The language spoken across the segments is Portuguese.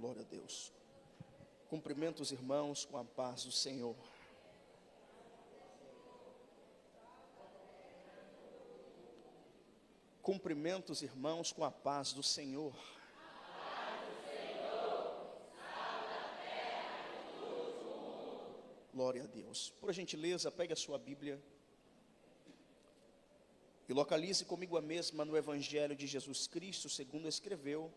Glória a Deus. Cumprimento os irmãos com a paz do Senhor. Cumprimento os irmãos com a paz do Senhor. Glória a Deus. Por gentileza, pegue a sua Bíblia e localize comigo a mesma no Evangelho de Jesus Cristo, segundo escreveu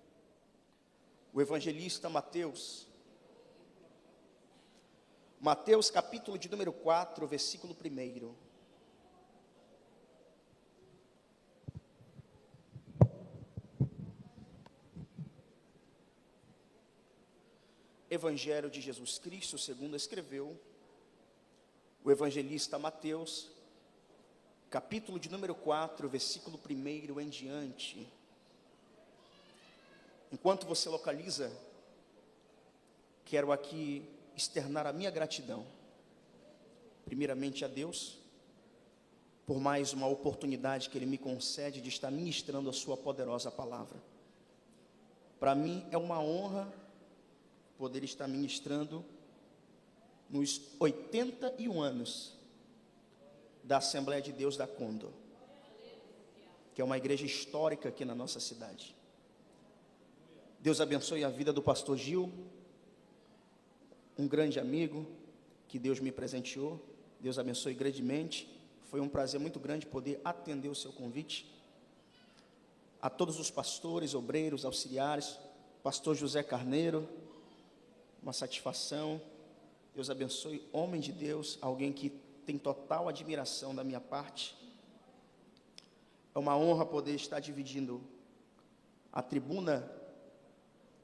o evangelista Mateus. Mateus capítulo de número 4, versículo 1. Evangelho de Jesus Cristo, segundo escreveu o evangelista Mateus, capítulo de número 4, versículo 1 em diante. Enquanto você localiza, quero aqui externar a minha gratidão, primeiramente a Deus, por mais uma oportunidade que Ele me concede de estar ministrando a sua poderosa palavra. Para mim é uma honra poder estar ministrando nos 81 anos da Assembleia de Deus da Condor, que é uma igreja histórica aqui na nossa cidade. Deus abençoe a vida do pastor Gil, um grande amigo que Deus me presenteou. Deus abençoe grandemente. Foi um prazer muito grande poder atender o seu convite. A todos os pastores, obreiros, auxiliares, pastor José Carneiro, uma satisfação. Deus abençoe, homem de Deus, alguém que tem total admiração da minha parte. É uma honra poder estar dividindo a tribuna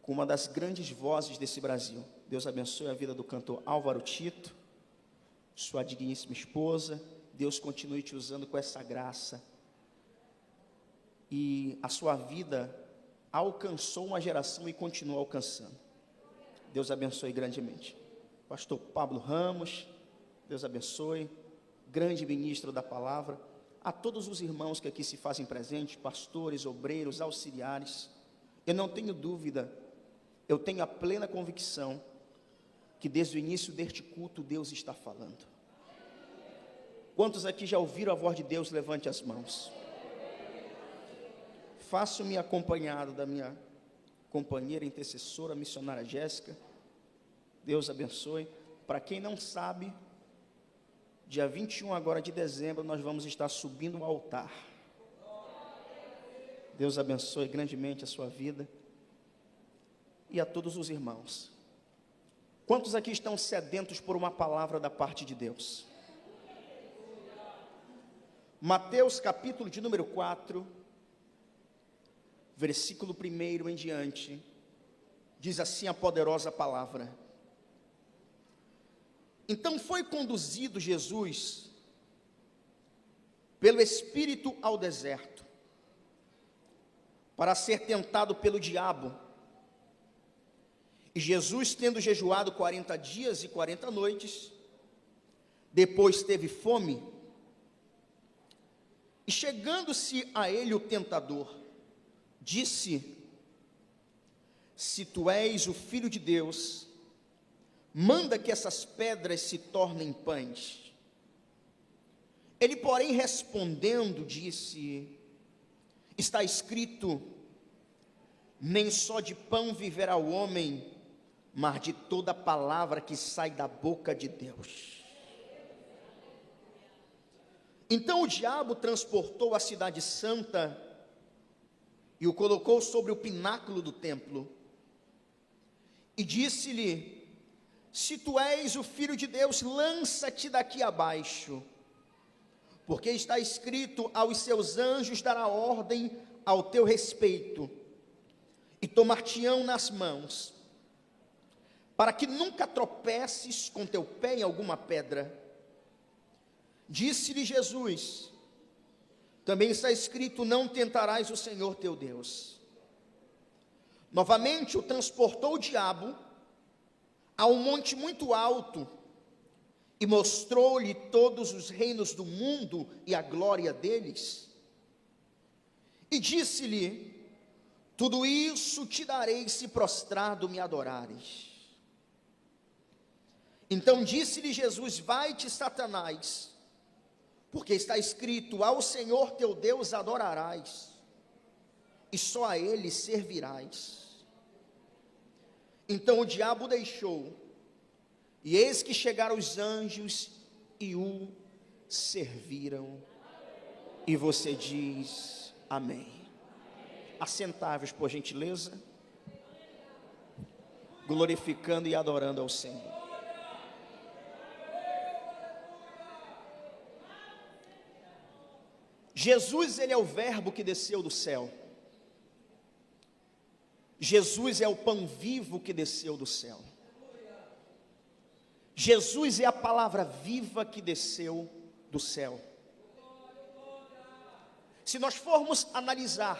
com uma das grandes vozes desse Brasil. Deus abençoe a vida do cantor Álvaro Tito, sua digníssima esposa. Deus continue te usando com essa graça. E a sua vida alcançou uma geração e continua alcançando. Deus abençoe grandemente. Pastor Pablo Ramos, Deus abençoe, grande ministro da palavra. A todos os irmãos que aqui se fazem presentes, pastores, obreiros, auxiliares, eu não tenho dúvida, eu tenho a plena convicção que desde o início deste culto Deus está falando. Quantos aqui já ouviram a voz de Deus? Levante as mãos. Faço-me acompanhado da minha companheira intercessora, missionária Jéssica. Deus abençoe. Para quem não sabe, dia 21 agora de dezembro, nós vamos estar subindo ao altar. Deus abençoe grandemente a sua vida e a todos os irmãos. Quantos aqui estão sedentos por uma palavra da parte de Deus? Mateus capítulo de número 4, versículo 1 em diante, diz assim a poderosa palavra: Então foi conduzido Jesus pelo Espírito ao deserto, para ser tentado pelo diabo. E Jesus, tendo jejuado 40 dias e 40 noites, depois teve fome, e chegando-se a ele o tentador, disse: Se tu és o Filho de Deus, manda que essas pedras se tornem pães. Ele, porém, respondendo, disse: Está escrito, nem só de pão viverá o homem, mas de toda palavra que sai da boca de Deus. Então o diabo transportou a cidade santa e o colocou sobre o pináculo do templo e disse-lhe: Se tu és o Filho de Deus, lança-te daqui abaixo, porque está escrito: aos seus anjos dará ordem ao teu respeito, e tomar-te-ão nas mãos, para que nunca tropeces com teu pé em alguma pedra. Disse-lhe Jesus: Também está escrito: Não tentarás o Senhor teu Deus. Novamente o transportou o diabo a um monte muito alto, e mostrou-lhe todos os reinos do mundo e a glória deles. E disse-lhe: Tudo isso te darei se prostrado me adorares. Então disse-lhe Jesus: vai-te, Satanás, porque está escrito: ao Senhor teu Deus adorarás, e só a Ele servirás. Então o diabo deixou, e eis que chegaram os anjos e o serviram. E você diz amém. Assentáveis, por gentileza, glorificando e adorando ao Senhor. Jesus, ele é o verbo que desceu do céu. Jesus é o pão vivo que desceu do céu. Jesus é a palavra viva que desceu do céu. Se nós formos analisar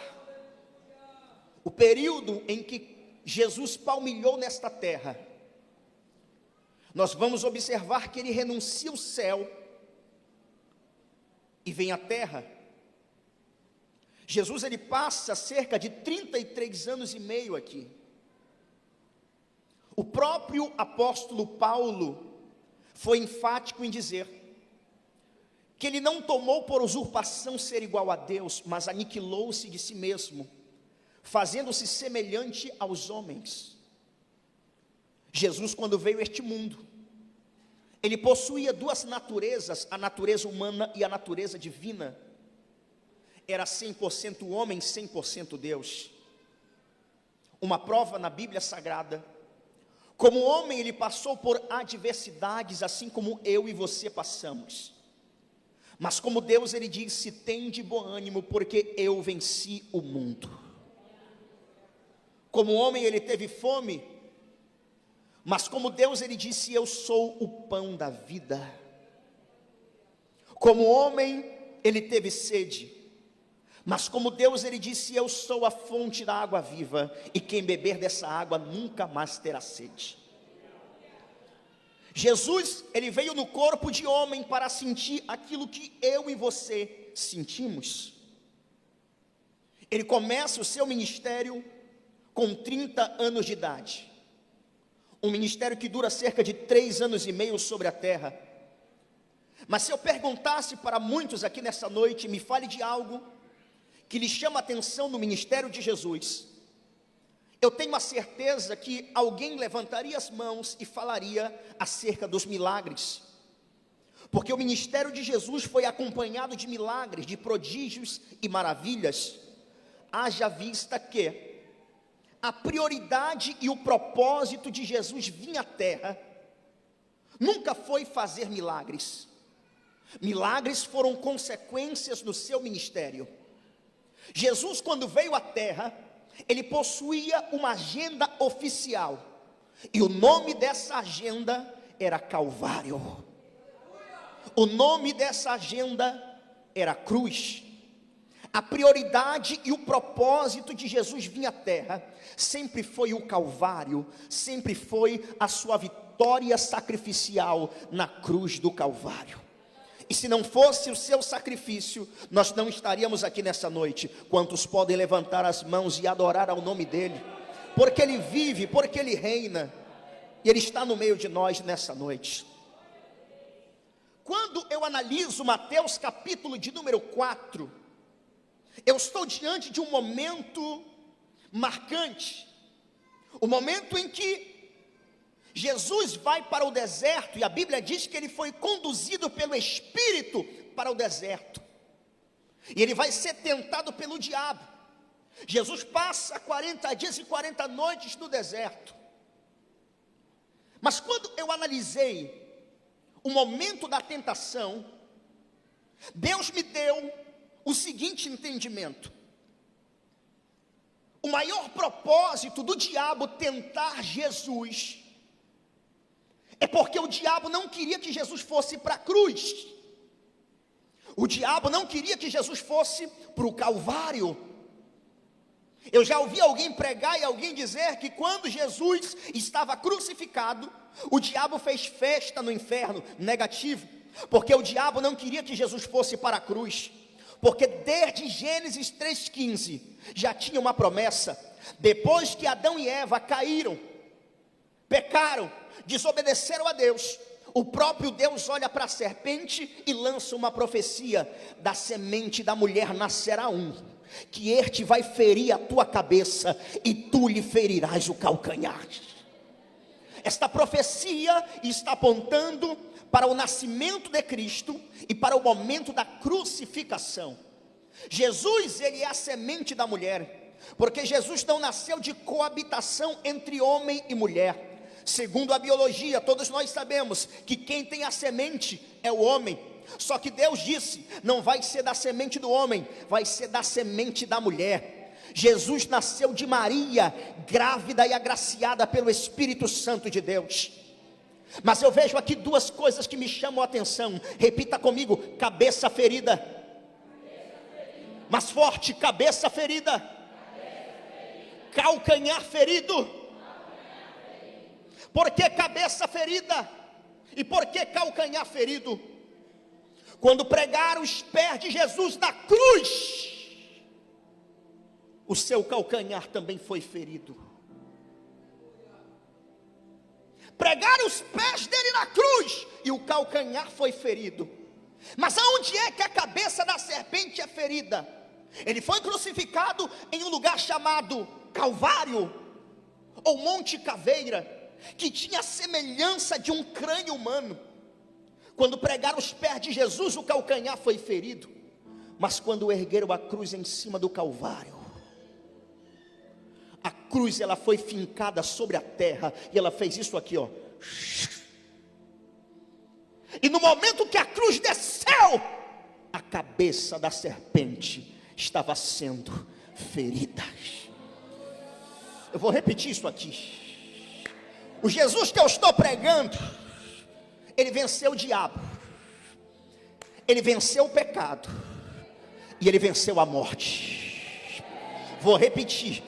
o período em que Jesus palmilhou nesta terra, nós vamos observar que ele renuncia o céu e vem à terra. Jesus, ele passa cerca de 33 anos e meio aqui. O próprio apóstolo Paulo foi enfático em dizer que ele não tomou por usurpação ser igual a Deus, mas aniquilou-se de si mesmo, fazendo-se semelhante aos homens. Jesus, quando veio a este mundo, ele possuía duas naturezas, a natureza humana e a natureza divina. Era 100% homem, 100% Deus. Uma prova na Bíblia Sagrada. Como homem, ele passou por adversidades, assim como eu e você passamos. Mas como Deus, ele disse: tende bom ânimo, porque eu venci o mundo. Como homem, ele teve fome, mas como Deus, ele disse: eu sou o pão da vida. Como homem, ele teve sede, mas como Deus, ele disse: eu sou a fonte da água viva, e quem beber dessa água nunca mais terá sede. Jesus, ele veio no corpo de homem para sentir aquilo que eu e você sentimos. Ele começa o seu ministério com 30 anos de idade. Um ministério que dura cerca de 3 anos e meio sobre a terra. Mas se eu perguntasse para muitos aqui nessa noite, me fale de algo que lhe chama a atenção no ministério de Jesus, eu tenho a certeza que alguém levantaria as mãos e falaria acerca dos milagres. Porque o ministério de Jesus foi acompanhado de milagres, de prodígios e maravilhas. Haja vista que a prioridade e o propósito de Jesus vir à terra nunca foi fazer milagres. Milagres foram consequências do seu ministério. Jesus, quando veio à terra, ele possuía uma agenda oficial, e o nome dessa agenda era Calvário. O nome dessa agenda era cruz. A prioridade e o propósito de Jesus vir à terra sempre foi o Calvário, sempre foi a sua vitória sacrificial na cruz do Calvário. E se não fosse o seu sacrifício, nós não estaríamos aqui nessa noite. Quantos podem levantar as mãos e adorar ao nome dele? Porque ele vive, porque ele reina, e ele está no meio de nós nessa noite. Quando eu analiso Mateus capítulo de número 4, eu estou diante de um momento marcante. O momento em que Jesus vai para o deserto, e a Bíblia diz que ele foi conduzido pelo Espírito para o deserto, e ele vai ser tentado pelo diabo. Jesus passa 40 dias e 40 noites no deserto. Mas quando eu analisei o momento da tentação, Deus me deu o seguinte entendimento: o maior propósito do diabo tentar Jesus é porque o diabo não queria que Jesus fosse para a cruz. O diabo não queria que Jesus fosse para o Calvário. Eu já ouvi alguém pregar e alguém dizer que quando Jesus estava crucificado, o diabo fez festa no inferno. Negativo, porque o diabo não queria que Jesus fosse para a cruz. porque desde Gênesis 3,15 já tinha uma promessa. Depois que Adão e Eva caíram, pecaram, desobedeceram a Deus, o próprio Deus olha para a serpente e lança uma profecia: da semente da mulher nascerá um, que este vai ferir a tua cabeça e tu lhe ferirás o calcanhar. Esta profecia está apontando para o nascimento de Cristo e para o momento da crucificação. Jesus, ele é a semente da mulher, porque Jesus não nasceu de coabitação entre homem e mulher. Segundo a biologia, todos nós sabemos que quem tem a semente é o homem. Só que Deus disse: não vai ser da semente do homem, vai ser da semente da mulher. Jesus nasceu de Maria, grávida e agraciada pelo Espírito Santo de Deus. Mas eu vejo aqui duas coisas que me chamam a atenção. Repita comigo: cabeça ferida. Mais forte: cabeça ferida. Calcanhar ferido. Por que cabeça ferida? E por que calcanhar ferido? Quando pregaram os pés de Jesus na cruz, o seu calcanhar também foi ferido. Pregaram os pés dele na cruz e o calcanhar foi ferido. Mas aonde é que a cabeça da serpente é ferida? Ele foi crucificado em um lugar chamado Calvário, ou Monte Caveira, que tinha a semelhança de um crânio humano. Quando pregaram os pés de Jesus, o calcanhar foi ferido. Mas quando ergueram a cruz em cima do Calvário, a cruz, ela foi fincada sobre a terra, e ela fez isso aqui, ó. E no momento que a cruz desceu, a cabeça da serpente estava sendo ferida. Eu vou repetir isso aqui. O Jesus que eu estou pregando, ele venceu o diabo, ele venceu o pecado, e ele venceu a morte. Vou repetir.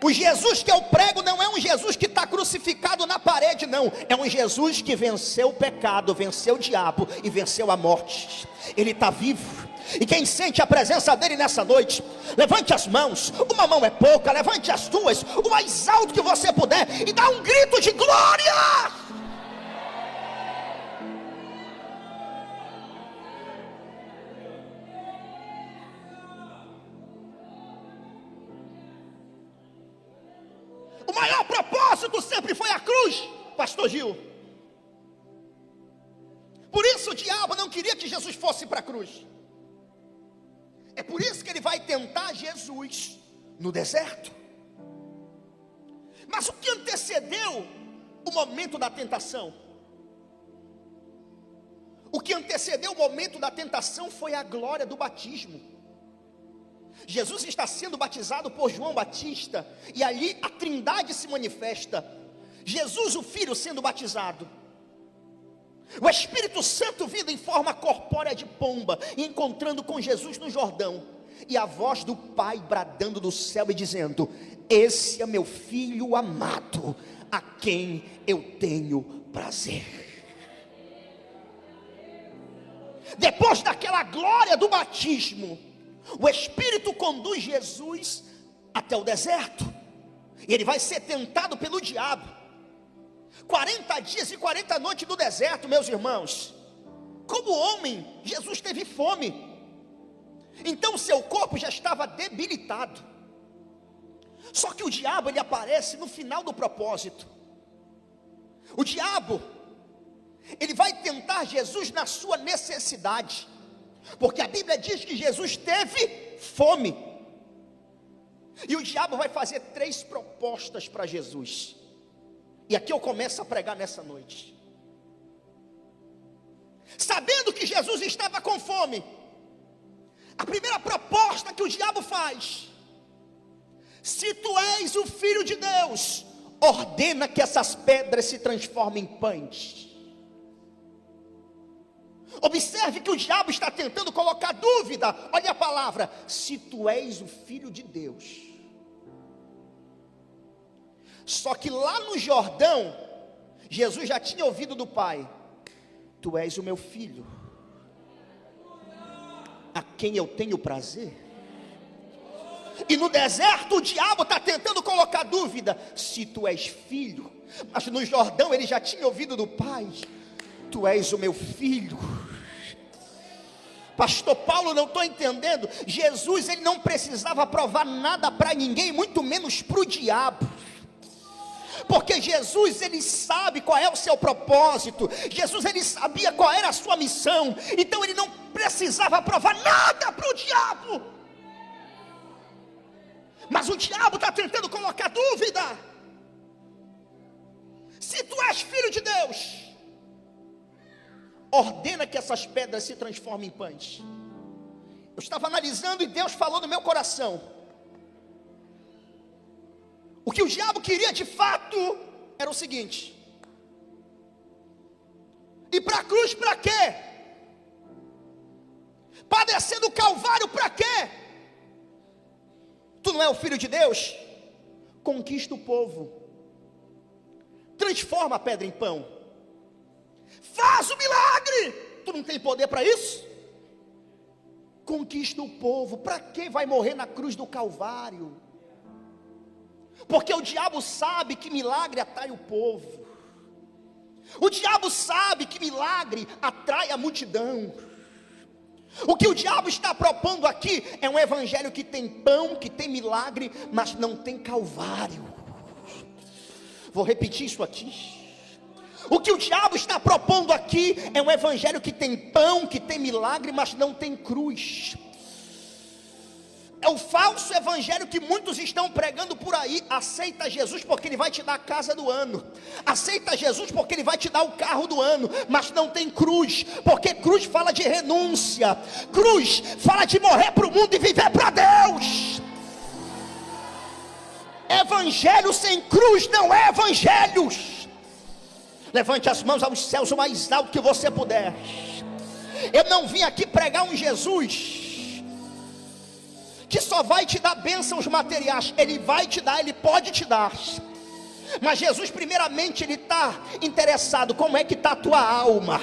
O Jesus que eu prego não é um Jesus que está crucificado na parede, não. É um Jesus que venceu o pecado, venceu o diabo e venceu a morte. Ele está vivo. E quem sente a presença dele nessa noite, levante as mãos. Uma mão é pouca, levante as duas, o mais alto que você puder, e dá um grito de glória. O maior propósito sempre foi a cruz, pastor Gil. Por isso o diabo não queria que Jesus fosse para a cruz. É por isso que ele vai tentar Jesus no deserto. Mas o que antecedeu o momento da tentação? O que antecedeu o momento da tentação foi a glória do batismo. Jesus está sendo batizado por João Batista, e ali a Trindade se manifesta. Jesus, o Filho, sendo batizado, o Espírito Santo vindo em forma corpórea de pomba, e encontrando com Jesus no Jordão, e a voz do Pai bradando do céu e dizendo: esse é meu Filho amado, a quem eu tenho prazer. Depois daquela glória do batismo, o Espírito conduz Jesus até o deserto, e ele vai ser tentado pelo diabo. 40 dias e 40 noites no deserto, meus irmãos. Como homem, Jesus teve fome. Então seu corpo já estava debilitado. Só que o diabo, ele aparece no final do propósito. O diabo, ele vai tentar Jesus na sua necessidade, porque a Bíblia diz que Jesus teve fome. E o diabo vai fazer 3 propostas para Jesus. E aqui eu começo a pregar nessa noite. Sabendo que Jesus estava com fome, a primeira proposta que o diabo faz: se tu és o Filho de Deus, ordena que essas pedras se transformem em pães. Observe que o diabo está tentando colocar dúvida. Olha a palavra: se tu és o Filho de Deus. Só que lá no Jordão, Jesus já tinha ouvido do Pai: tu és o meu filho. a quem eu tenho prazer. E no deserto o diabo está tentando colocar dúvida, se tu és filho. Mas no Jordão ele já tinha ouvido do pai, tu és o meu filho. Pastor Paulo, não estou entendendo. Jesus, ele não precisava provar nada para ninguém, muito menos para o diabo. Porque Jesus, ele sabe qual é o seu propósito. Jesus, ele sabia qual era a sua missão. Então ele não precisava provar nada para o diabo. Mas o diabo está tentando colocar dúvida. Se tu és filho de Deus, ordena que essas pedras se transformem em pães. Eu estava analisando e Deus falou no meu coração. O que o diabo queria de fato era o seguinte: ir para a cruz para quê? Padecer do Calvário para quê? Tu não é o filho de Deus? Conquista o povo, transforma a pedra em pão, faz o milagre. Tu não tem poder para isso? Conquista o povo. Para que vai morrer na cruz do Calvário? Porque o diabo sabe que milagre atrai o povo. O diabo sabe que milagre atrai a multidão. O que o diabo está propondo aqui é um evangelho que tem pão, que tem milagre, mas não tem Calvário. Vou repetir isso aqui. O que o diabo está propondo aqui é um evangelho que tem pão, que tem milagre, mas não tem cruz. É o falso evangelho que muitos estão pregando por aí. Aceita Jesus porque ele vai te dar a casa do ano. Aceita Jesus porque ele vai te dar o carro do ano. Mas não tem cruz, porque cruz fala de renúncia. Cruz fala de morrer para o mundo e viver para Deus. Evangelho sem cruz não é evangelho. Levante as mãos aos céus o mais alto que você puder. Eu não vim aqui pregar um Jesus que só vai te dar bênçãos materiais. Ele vai te dar, ele pode te dar. Mas Jesus primeiramente ele está interessado, como é que está a tua alma.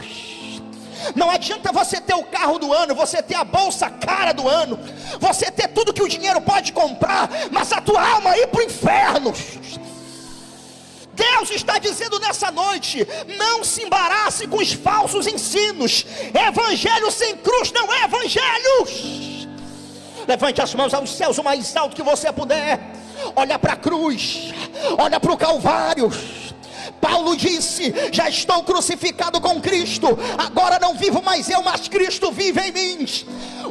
Não adianta você ter o carro do ano, você ter a bolsa cara do ano, você ter tudo que o dinheiro pode comprar, mas a tua alma ir para o inferno. Deus está dizendo nessa noite: não se embarace com os falsos ensinos. Evangelho sem cruz não é evangelho. Levante as mãos aos céus o mais alto que você puder. Olha para a cruz, olha para o Calvário. Paulo disse: já estou crucificado com Cristo, agora não vivo mais eu, mas Cristo vive em mim.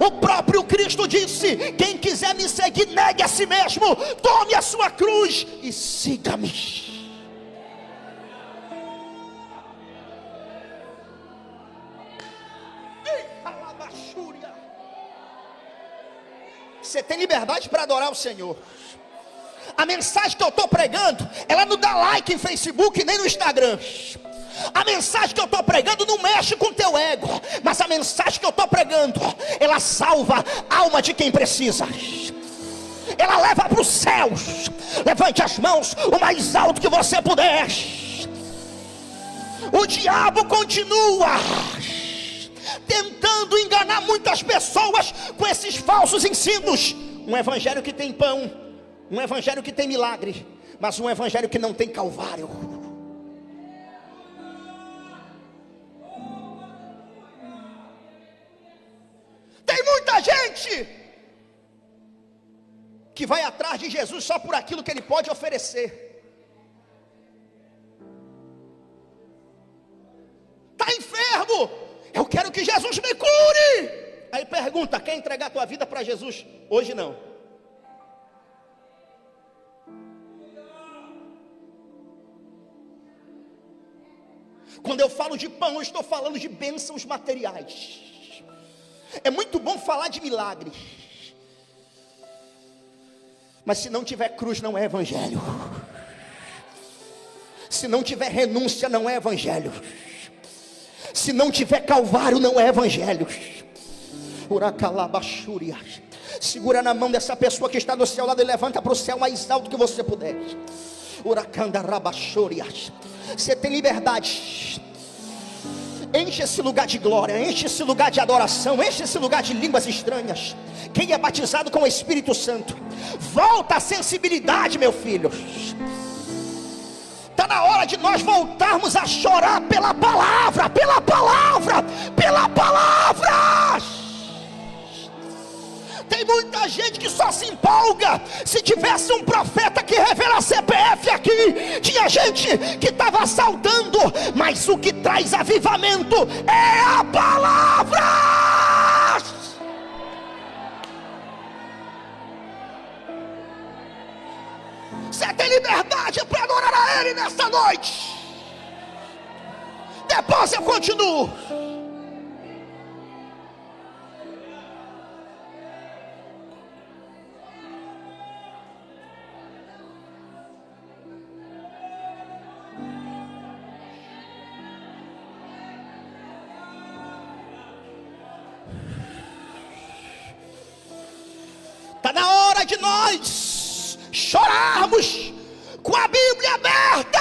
O próprio Cristo disse: quem quiser me seguir, negue a si mesmo, tome a sua cruz e siga-me. Você tem liberdade para adorar o Senhor. A mensagem que eu estou pregando, ela não dá like em Facebook nem no Instagram. A mensagem que eu estou pregando não mexe com o teu ego. Mas a mensagem que eu estou pregando, ela salva a alma de quem precisa. Ela leva para os céus. Levante as mãos o mais alto que você puder. O diabo continua tentando enganar muitas pessoas com esses falsos ensinos. Um evangelho que tem pão, um evangelho que tem milagre, mas um evangelho que não tem Calvário. Tem muita gente que vai atrás de Jesus só por aquilo que ele pode oferecer. Está enfermo, eu quero que Jesus me cure. Aí pergunta: quer entregar a tua vida para Jesus? Hoje não. Quando eu falo de pão, eu estou falando de bênçãos materiais. É muito bom falar de milagre, mas se não tiver cruz, não é evangelho. Se não tiver renúncia, não é evangelho. Se não tiver Calvário, não é evangelho. Segura na mão dessa pessoa que está do seu lado e levanta para o céu mais alto que você puder. Você tem liberdade Enche esse lugar de glória, enche esse lugar de adoração, enche esse lugar de línguas estranhas. Quem é batizado com o Espírito Santo, volta a sensibilidade, meu filho. Está na hora de nós voltarmos a chorar pela palavra, pela palavra, pela palavra. Tem muita gente que só se empolga. Se tivesse um profeta que revela CPF aqui, tinha gente que estava saltando. Mas o que traz avivamento é a palavra. Você tem liberdade para adorar a Ele nessa noite. Depois eu continuo. Está na hora de nós chorarmos com a Bíblia aberta.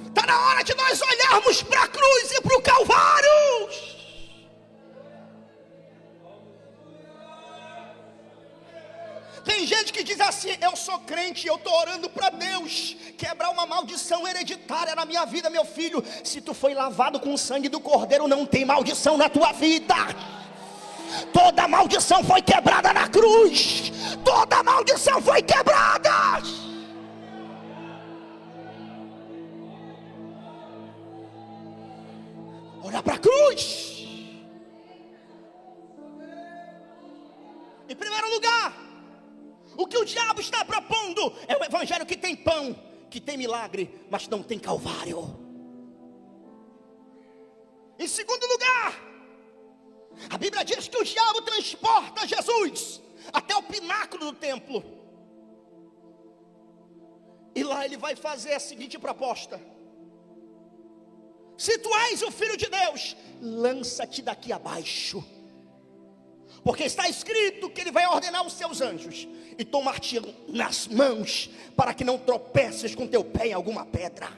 Está na hora de nós olharmos para a cruz e para o Calvário. Tem gente que diz assim: eu sou crente, eu estou orando para Deus quebrar uma maldição hereditária na minha vida. Meu filho, se tu foi lavado com o sangue do Cordeiro, não tem maldição na tua vida. Toda maldição foi quebrada na cruz. Toda maldição foi quebrada. Olha para a cruz. Em primeiro lugar, o que o diabo está propondo é o evangelho que tem pão, que tem milagre, mas não tem Calvário. Em segundo lugar, a Bíblia diz que o diabo transporta Jesus até o pináculo do templo. E lá ele vai fazer a seguinte proposta: se tu és o Filho de Deus, lança-te daqui abaixo. Porque está escrito que ele vai ordenar os seus anjos e tomar-te nas mãos, para que não tropeces com teu pé em alguma pedra.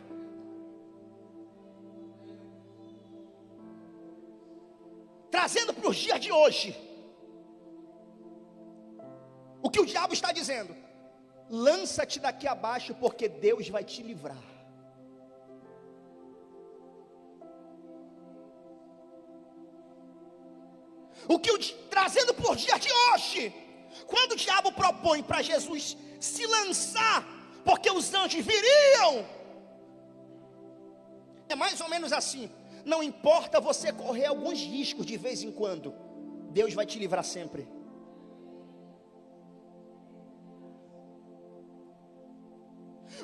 Trazendo para os dias de hoje, o que o diabo está dizendo: lança-te daqui abaixo, porque Deus vai te livrar. O que trazendo por dia de hoje, quando o diabo propõe para Jesus se lançar, porque os anjos viriam, é mais ou menos assim: não importa você correr alguns riscos de vez em quando, Deus vai te livrar sempre.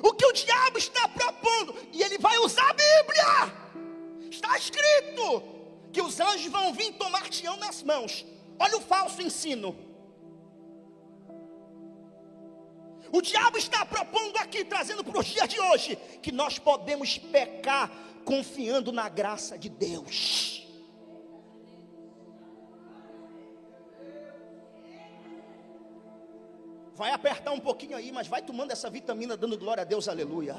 O que o diabo está propondo, e ele vai usar a Bíblia, está escrito que os anjos vão vir tomar-te-ão nas mãos. Olha o falso ensino. O diabo está propondo aqui, trazendo para os dias de hoje, que nós podemos pecar confiando na graça de Deus. Vai apertar um pouquinho aí, mas vai tomando essa vitamina, dando glória a Deus, aleluia.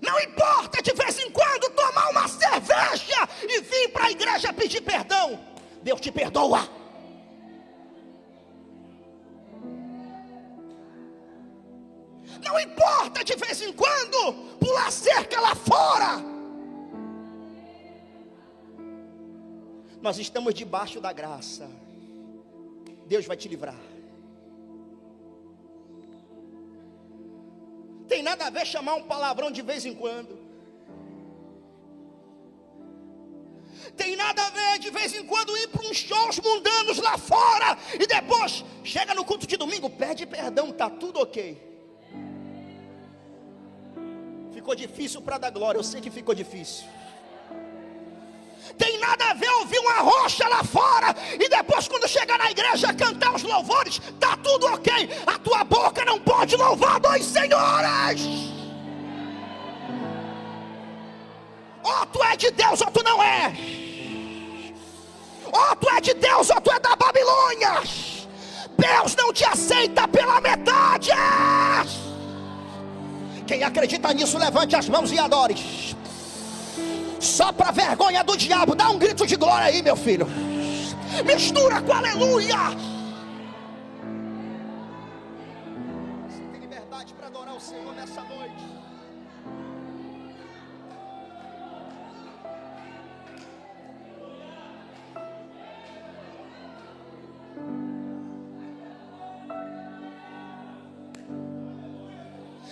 Não importa de vez em quando tomar uma cerveja e vir para a igreja pedir perdão, Deus te perdoa. Não importa de vez em quando pular cerca lá fora, nós estamos debaixo da graça. Deus vai te livrar. Tem nada a ver chamar um palavrão de vez em quando. Tem nada a ver de vez em quando ir para uns shows mundanos lá fora e depois chega no culto de domingo, pede perdão, está tudo ok. Ficou difícil para dar glória, eu sei que ficou difícil. Tem nada a ver ouvir uma rocha lá fora e depois quando chegar na igreja cantar os louvores, está tudo ok. A tua boca não pode louvar dois senhores. Ou tu é de Deus ou tu não é. Ou tu é de Deus ou tu é da Babilônia. Deus não te aceita pela metade. Quem acredita nisso, levante as mãos e adore. Só para vergonha do diabo, dá um grito de glória aí, meu filho. Mistura com aleluia. Você tem liberdade para adorar o Senhor nessa noite.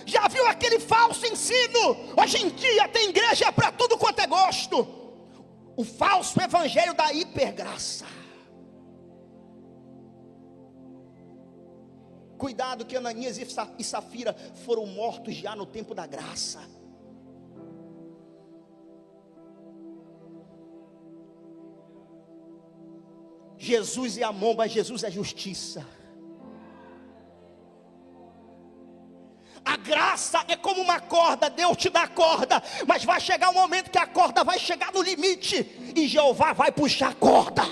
Já viu aquele falso ensino? Hoje em dia tem igreja para tudo quanto é gosto. O falso evangelho da hipergraça. Cuidado que Ananias e Safira foram mortos já no tempo da graça. Jesus é amor, mas Jesus é justiça. A graça é como uma corda, Deus te dá a corda, mas vai chegar um momento que a corda vai chegar no limite, e Jeová vai puxar a corda.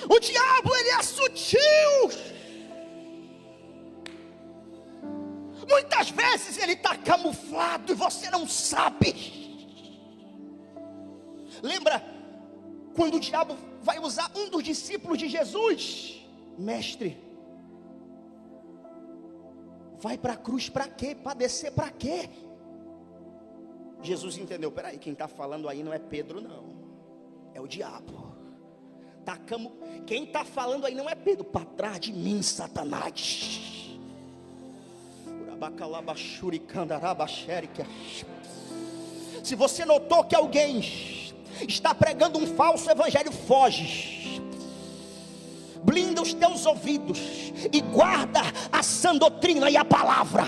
O diabo, ele é sutil. Muitas vezes ele está camuflado e você não sabe. Lembra quando o diabo vai usar um dos discípulos de Jesus? Mestre, vai para a cruz para quê? Padecer para quê? Jesus entendeu, peraí, quem está falando aí não é Pedro não, é o diabo. Quem está falando aí não é Pedro, para trás de mim, Satanás. Se você notou que alguém está pregando um falso evangelho, foge, blinda os teus ouvidos e guarda a sã doutrina e a palavra,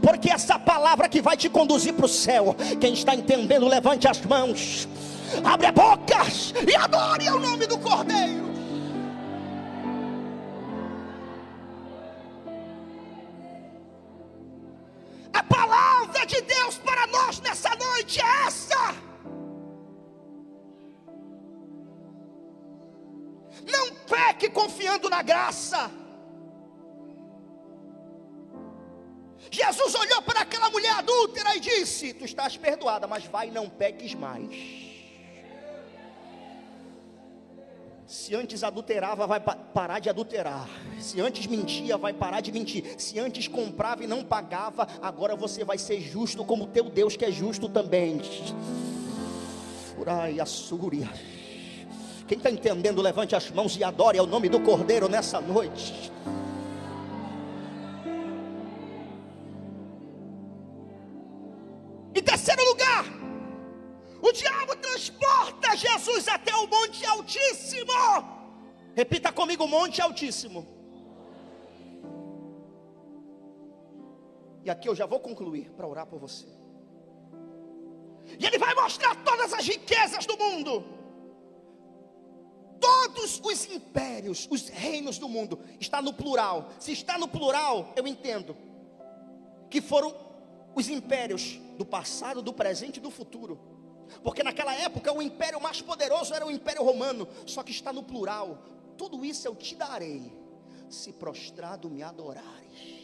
porque essa palavra que vai te conduzir para o céu. Quem está entendendo, levante as mãos, abre a boca e adore o nome do Cordeiro. A palavra de Deus para nós nessa noite é essa: não peque confiando na graça. Jesus olhou para aquela mulher adúltera e disse: tu estás perdoada, mas vai, não peques mais. Se antes adulterava, vai parar de adulterar. Se antes mentia, vai parar de mentir. Se antes comprava e não pagava, agora você vai ser justo como teu Deus que é justo também. Urai, Assúria. Quem está entendendo, levante as mãos e adore ao nome do Cordeiro nessa noite. Em terceiro lugar, o diabo transporta Jesus até o Monte Altíssimo. Repita comigo: Monte Altíssimo. E aqui eu já vou concluir para orar por você. E ele vai mostrar todas as riquezas do mundo, todos os impérios, os reinos do mundo. Está no plural. Se está no plural, eu entendo que foram os impérios do passado, do presente e do futuro, porque naquela época o império mais poderoso era o Império Romano. Só que está no plural. Tudo isso eu te darei, se prostrado me adorares.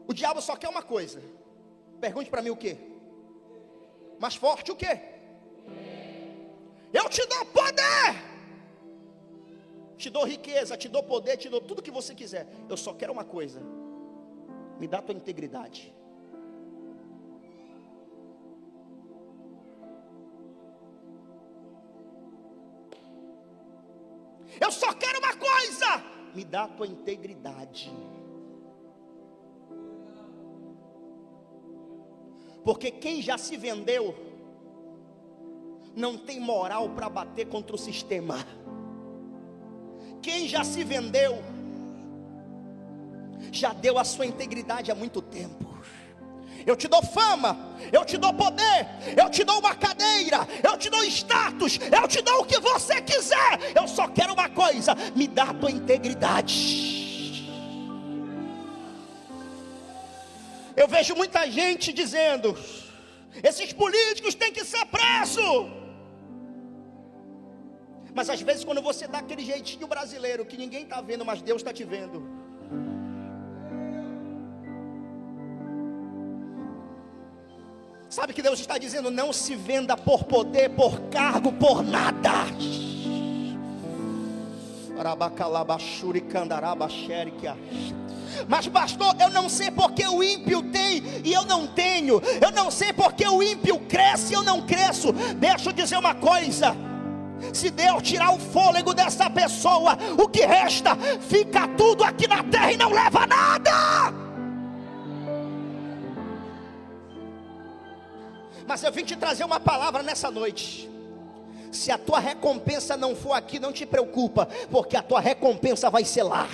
O diabo só quer uma coisa. Pergunte para mim o quê? Mais forte o quê? Eu te dou poder, te dou riqueza, te dou poder, te dou tudo que você quiser. Eu só quero uma coisa: me dá tua integridade. Eu só quero uma coisa: me dá tua integridade. Porque quem já se vendeu não tem moral para bater contra o sistema. Quem já se vendeu já deu a sua integridade há muito tempo. Eu te dou fama, eu te dou poder, eu te dou uma cadeira, eu te dou status, eu te dou o que você quiser. Eu só quero uma coisa: me dá a tua integridade. Eu vejo muita gente dizendo: esses políticos têm que ser presos. Mas às vezes quando você dá aquele jeitinho brasileiro, que ninguém está vendo, mas Deus está te vendo. Sabe que Deus está dizendo: não se venda por poder, por cargo, por nada. Mas pastor, eu não sei porque o ímpio tem e eu não tenho. Eu não sei porque o ímpio cresce e eu não cresço. Deixa eu dizer uma coisa: se Deus tirar o fôlego dessa pessoa, o que resta? Fica tudo aqui na terra e não leva nada. Mas eu vim te trazer uma palavra nessa noite. Se a tua recompensa não for aqui, não te preocupa, porque a tua recompensa vai ser lá.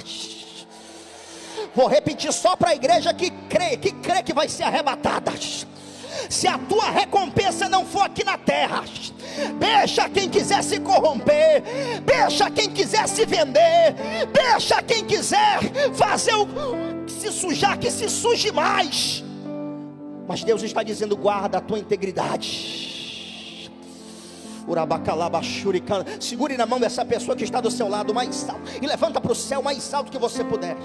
Vou repetir só para a igreja que crê que vai ser arrebatada. Se a tua recompensa não for aqui na terra, deixa quem quiser se corromper, deixa quem quiser se vender, deixa quem quiser fazer se sujar, que se suje mais. Mas Deus está dizendo: guarda a tua integridade. Segure na mão dessa pessoa que está do seu lado mais alto e levanta para o céu mais alto que você puder.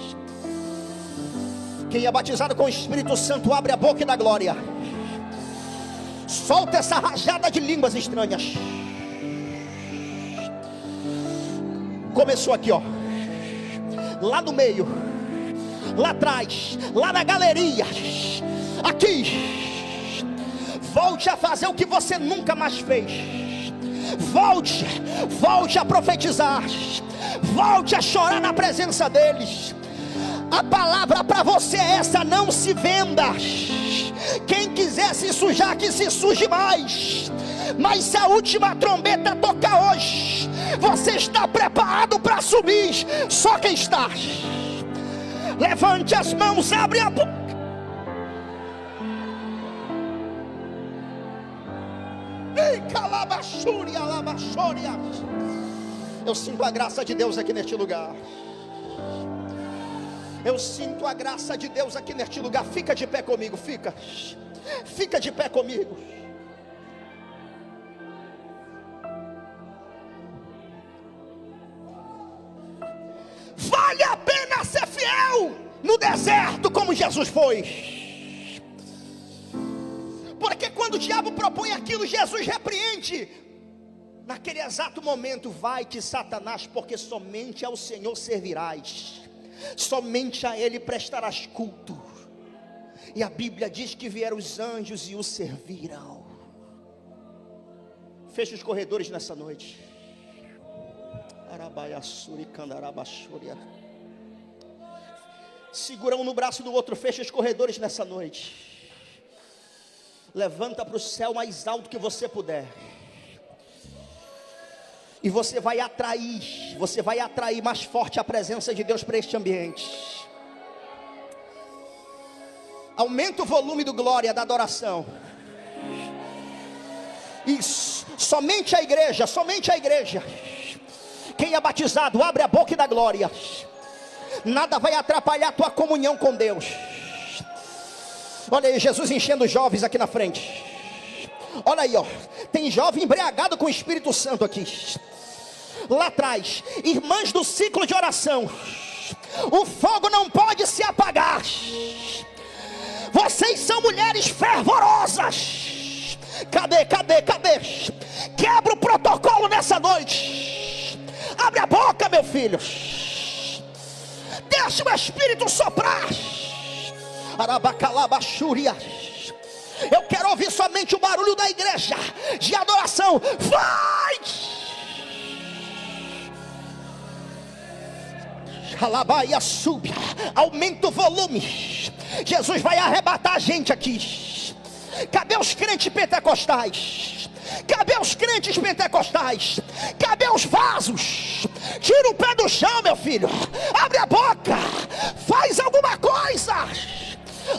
Quem é batizado com o Espírito Santo, abre a boca e dá glória. Solta essa rajada de línguas estranhas. Começou aqui, ó, lá no meio, lá atrás, lá na galeria, aqui. Volte a fazer o que você nunca mais fez. Volte a profetizar. Volte a chorar na presença deles. A palavra para você é essa: não se venda. Quem quiser se sujar, que se suje mais. Mas se a última trombeta tocar hoje, você está preparado para subir? Só quem está. Levante as mãos, abre a boca. Eu sinto a graça de Deus aqui neste lugar. Eu sinto a graça de Deus aqui neste lugar. Fica de pé comigo, fica de pé comigo. Vale a pena ser fiel no deserto como Jesus foi. Porque quando o diabo propõe aquilo, Jesus repreende. Naquele exato momento: vai-te, Satanás, porque somente ao Senhor servirás, somente a Ele prestarás culto. E a Bíblia diz que vieram os anjos e o serviram. Feche os corredores nessa noite. Segura um no braço do outro. Feche os corredores nessa noite. Levanta para o céu mais alto que você puder. E você vai atrair mais forte a presença de Deus para este ambiente. Aumenta o volume do glória, da adoração. Isso, somente a igreja. Quem é batizado, abre a boca e dá glória. Nada vai atrapalhar a tua comunhão com Deus. Olha aí, Jesus enchendo os jovens aqui na frente. Olha aí, ó, tem jovem embriagado com o Espírito Santo aqui. Lá atrás, irmãs do ciclo de oração. O fogo não pode se apagar. Vocês são mulheres fervorosas. Cadê? Quebra o protocolo nessa noite. Abre a boca, meu filho. Deixa o Espírito soprar. Arabacalabaxúria. Eu quero ouvir somente o barulho da igreja de adoração. Vai! Alabaia, suba. Aumenta o volume. Jesus vai arrebatar a gente aqui. Cadê os crentes pentecostais? Cadê os crentes pentecostais? Cadê os vasos? Tira o pé do chão, meu filho. Abre a boca. Faz alguma coisa.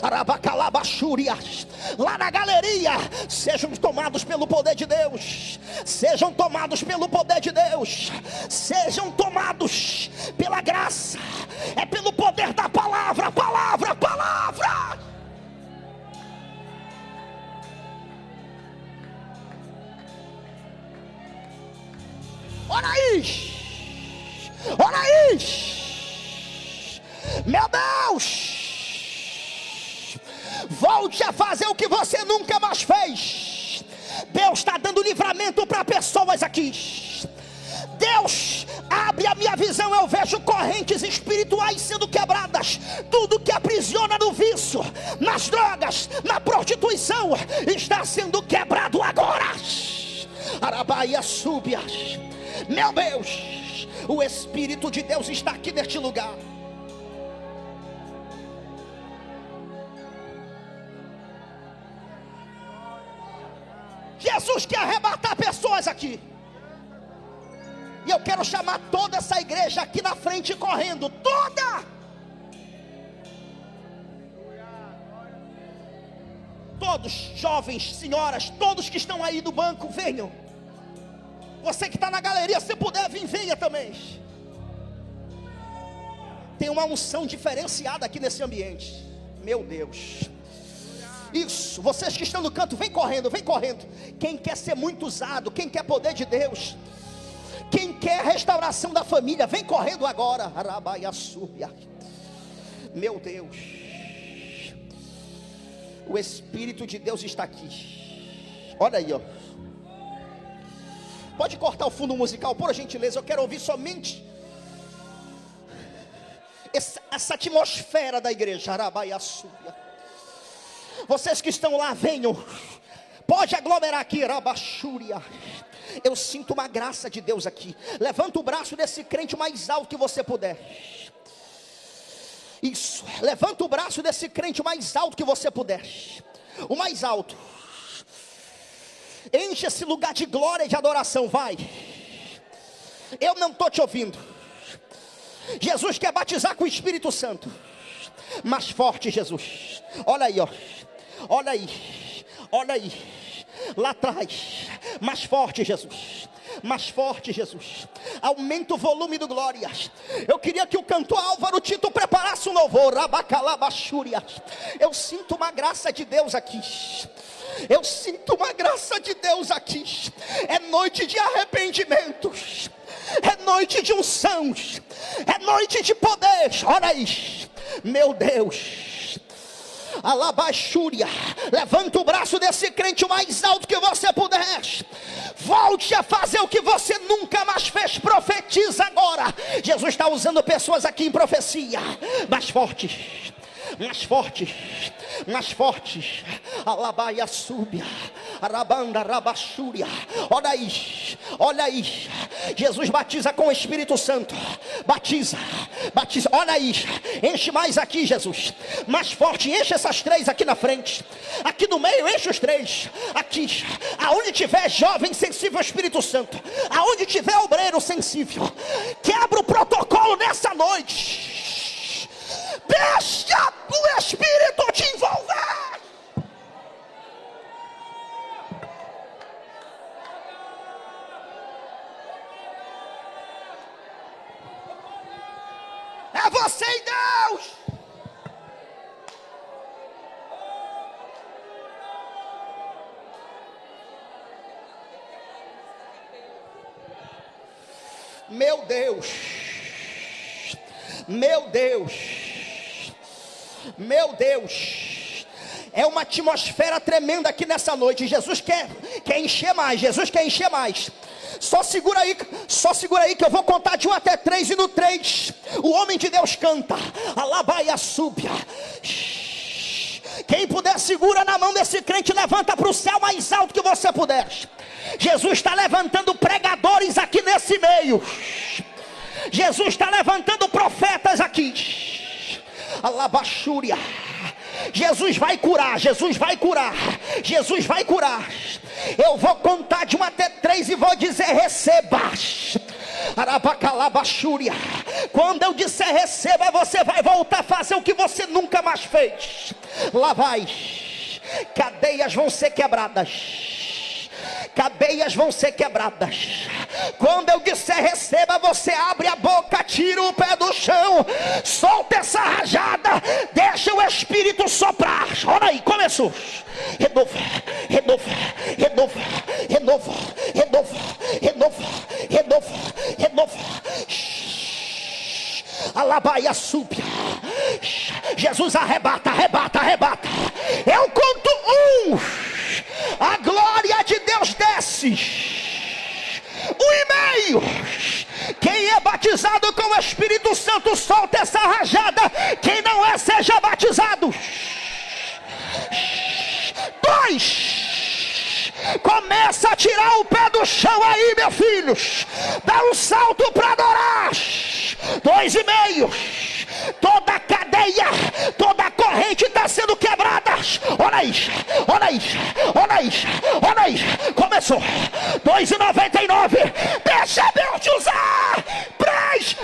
Arabacalabaxúrias. Lá na galeria, sejam tomados pelo poder de Deus. Sejam tomados pelo poder de Deus. Sejam tomados pela graça. É pelo poder da palavra. Meu Deus, volte a fazer o que você nunca mais fez. Deus está dando livramento para pessoas aqui. Deus abre a minha visão, eu vejo correntes espirituais sendo quebradas. Tudo que aprisiona no vício, nas drogas, na prostituição, está sendo quebrado agora. Arabaia súbias. Meu Deus, o Espírito de Deus está aqui neste lugar. Jesus quer arrebatar pessoas aqui. E eu quero chamar toda essa igreja aqui na frente correndo. Toda! Todos, jovens, senhoras, todos que estão aí no banco, venham. Você que está na galeria, se puder vir, venha também. Tem uma unção diferenciada aqui nesse ambiente. Meu Deus. Isso, vocês que estão no canto, vem correndo, vem correndo. Quem quer ser muito usado, quem quer poder de Deus, quem quer restauração da família, vem correndo agora. Meu Deus, o Espírito de Deus está aqui. Olha aí, ó. Pode cortar o fundo musical, por gentileza. Eu quero ouvir somente essa atmosfera da igreja. Vocês que estão lá, venham. Pode aglomerar aqui, Rabachúria. Eu sinto uma graça de Deus aqui. Levanta o braço desse crente o mais alto que você puder. Isso, levanta o braço desse crente o mais alto que você puder. O mais alto. Enche esse lugar de glória e de adoração, vai. Eu não estou te ouvindo. Jesus quer batizar com o Espírito Santo. Mais forte, Jesus. Olha aí, ó. Olha aí. Olha aí. Lá atrás. Mais forte, Jesus. Mais forte, Jesus. Aumenta o volume do glória. Eu queria que o cantor Álvaro Tito preparasse um louvor. Rabacalabachúria. Eu sinto uma graça de Deus aqui. Eu sinto uma graça de Deus aqui. É noite de arrependimentos. É noite de unção. É noite de poder. Olha aí. Meu Deus. Alabachúria. Levanta o braço desse crente o mais alto que você puder. Volte a fazer o que você nunca mais fez. Profetiza agora. Jesus está usando pessoas aqui em profecia. Mais forte. Mais forte, mais forte. Alabaia súbia, arabanda rabachúria. Olha aí, olha aí. Jesus batiza com o Espírito Santo. Batiza, batiza. Olha aí, enche mais aqui, Jesus. Mais forte, enche essas três aqui na frente. Aqui no meio, enche os três. Aqui, aonde tiver jovem sensível ao Espírito Santo, aonde tiver obreiro sensível, quebra o protocolo nessa noite. Deixa o Espírito te envolver. É você e Deus. Meu Deus. Meu Deus. Meu Deus, é uma atmosfera tremenda aqui nessa noite. Jesus quer encher mais, Jesus quer encher mais. Só segura aí que eu vou contar de 1 até 3. E no 3, o homem de Deus canta. Alabaia súbia. Quem puder, segura na mão desse crente, levanta para o céu mais alto que você puder. Jesus está levantando pregadores aqui nesse meio. Jesus está levantando profetas aqui. Alabachúria. Jesus vai curar, Jesus vai curar, Jesus vai curar. Eu vou contar de 1 até 3 e vou dizer: receba. Arabacalabachúria. Quando eu disser receba, você vai voltar a fazer o que você nunca mais fez. Lá vai. Cadeias vão ser quebradas. Cadeias vão ser quebradas. Quando eu disser receba, você abre a boca, tira o pé do chão, solta essa rajada, deixa o Espírito soprar. Olha aí, começou. Renova, renova, renova, renova, renova, renova, renova, renova. Alabaia súbia. Jesus arrebata, arrebata, arrebata. Eu conto 1, a glória de Deus desce. 1,5. Quem é batizado com o Espírito Santo, solta essa rajada. Quem não é, seja batizado. 2. Começa a tirar o pé do chão aí, meu filho. Dá um salto para adorar. 2,5. Toda a cadeia, toda a corrente está sendo quebrada. Olha isso, olha isso, olha isso, olha isso. Começou. 2,99. Deixa Deus te usar. 3.